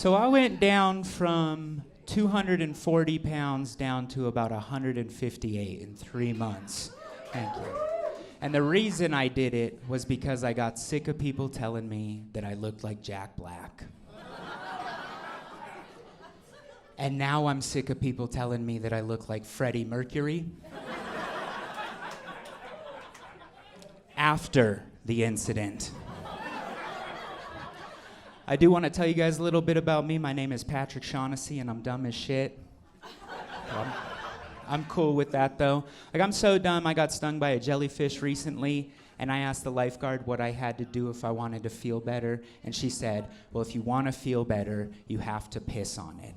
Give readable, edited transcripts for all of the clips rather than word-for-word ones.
So I went down from 240 pounds down to about 158 in 3 months. Thank you. And the reason I did it was because I got sick of people telling me that I looked like Jack Black. And now I'm sick of people telling me that I look like Freddie Mercury. After the incident. I do want to tell you guys a little bit about me. My name is Patrick Shaughnessy, and I'm dumb as shit. I'm cool with that, though. Like, I'm so dumb, I got stung by a jellyfish recently, and I asked the lifeguard what I had to do if I wanted to feel better, and she said, well, if you want to feel better, you have to piss on it.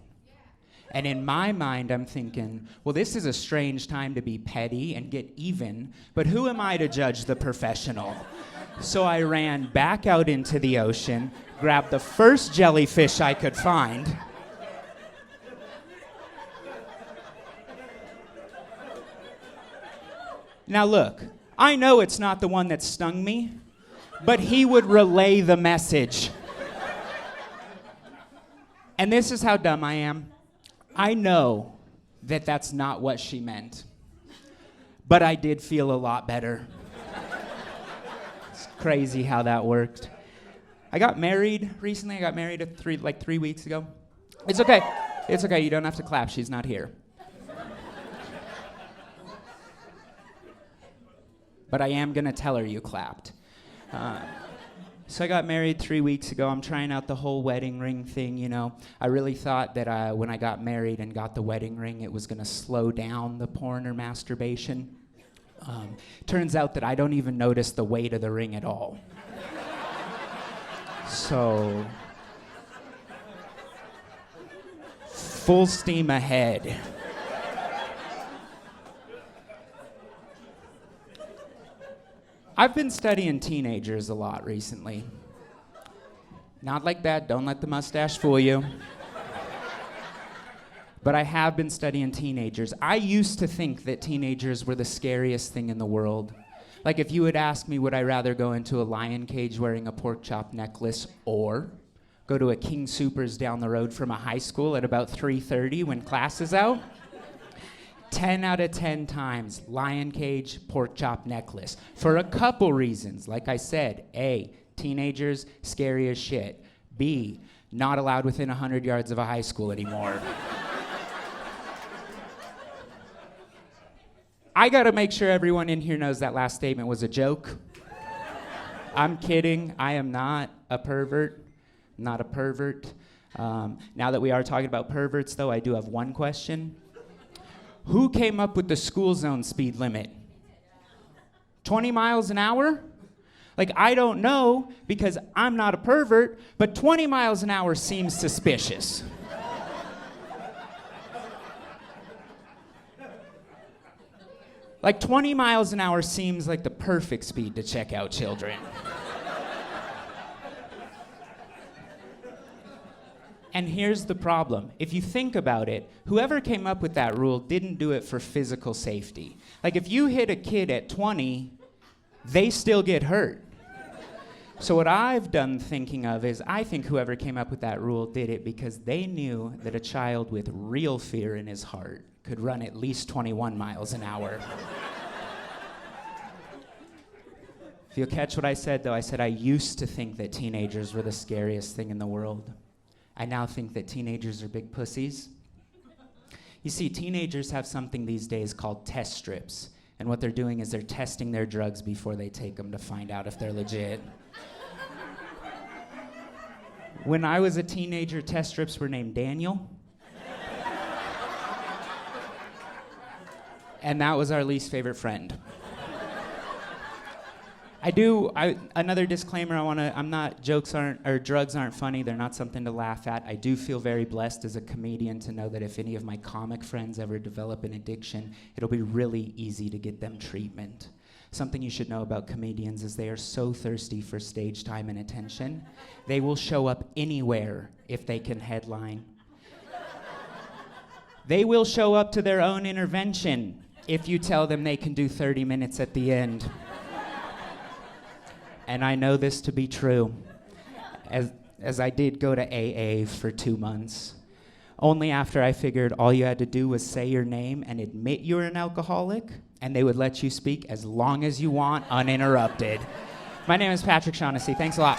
And in my mind, I'm thinking, well, this is a strange time to be petty and get even, but who am I to judge the professional? So I ran back out into the ocean, grabbed the first jellyfish I could find, now look, I know it's not the one that stung me, but he would relay the message. And this is how dumb I am. I know that that's not what she meant, but I did feel a lot better. It's crazy how that worked. I got married recently. I got married 3 weeks ago. It's okay. It's okay. You don't have to clap. She's not here. But I am going to tell her you clapped. So I got married 3 weeks ago. I'm trying out the whole wedding ring thing, you know. I really thought that when I got married and got the wedding ring, it was going to slow down the porn or masturbation. Turns out that I don't even notice the weight of the ring at all. So, full steam ahead. I've been studying teenagers a lot recently. Not like that, don't let the mustache fool you. But I have been studying teenagers. I used to think that teenagers were the scariest thing in the world. Like if you would ask me, would I rather go into a lion cage wearing a pork chop necklace or go to a King Soopers down the road from a high school at about 3:30 when class is out? 10 out of 10 times, lion cage, pork chop necklace. For a couple reasons. Like I said, A, teenagers, scary as shit. B, not allowed within 100 yards of a high school anymore. I gotta make sure everyone in here knows that last statement was a joke. I'm kidding. I am not a pervert. Not a pervert. Now that we are talking about perverts, though, I do have one question. Who came up with the school zone speed limit? 20 miles an hour? Like, I don't know because I'm not a pervert, but 20 miles an hour seems suspicious. Like 20 miles an hour seems like the perfect speed to check out children. And here's the problem. If you think about it, whoever came up with that rule didn't do it for physical safety. Like if you hit a kid at 20, they still get hurt. So what I've done thinking of is I think whoever came up with that rule did it because they knew that a child with real fear in his heart could run at least 21 miles an hour. If you'll catch what I said, though, I said I used to think that teenagers were the scariest thing in the world. I now think that teenagers are big pussies. You see, teenagers have something these days called test strips. And what they're doing is they're testing their drugs before they take them to find out if they're legit. When I was a teenager, test strips were named Daniel. And that was our least favorite friend. Another disclaimer drugs aren't funny, they're not something to laugh at. I do feel very blessed as a comedian to know that if any of my comic friends ever develop an addiction, it'll be really easy to get them treatment. Something you should know about comedians is they are so thirsty for stage time and attention, they will show up anywhere if they can headline. They will show up to their own intervention if you tell them they can do 30 minutes at the end. And I know this to be true. as I did go to AA for 2 months. Only after I figured all you had to do was say your name and admit you're an alcoholic, and they would let you speak as long as you want, uninterrupted. My name is Patrick Shaughnessy. Thanks a lot.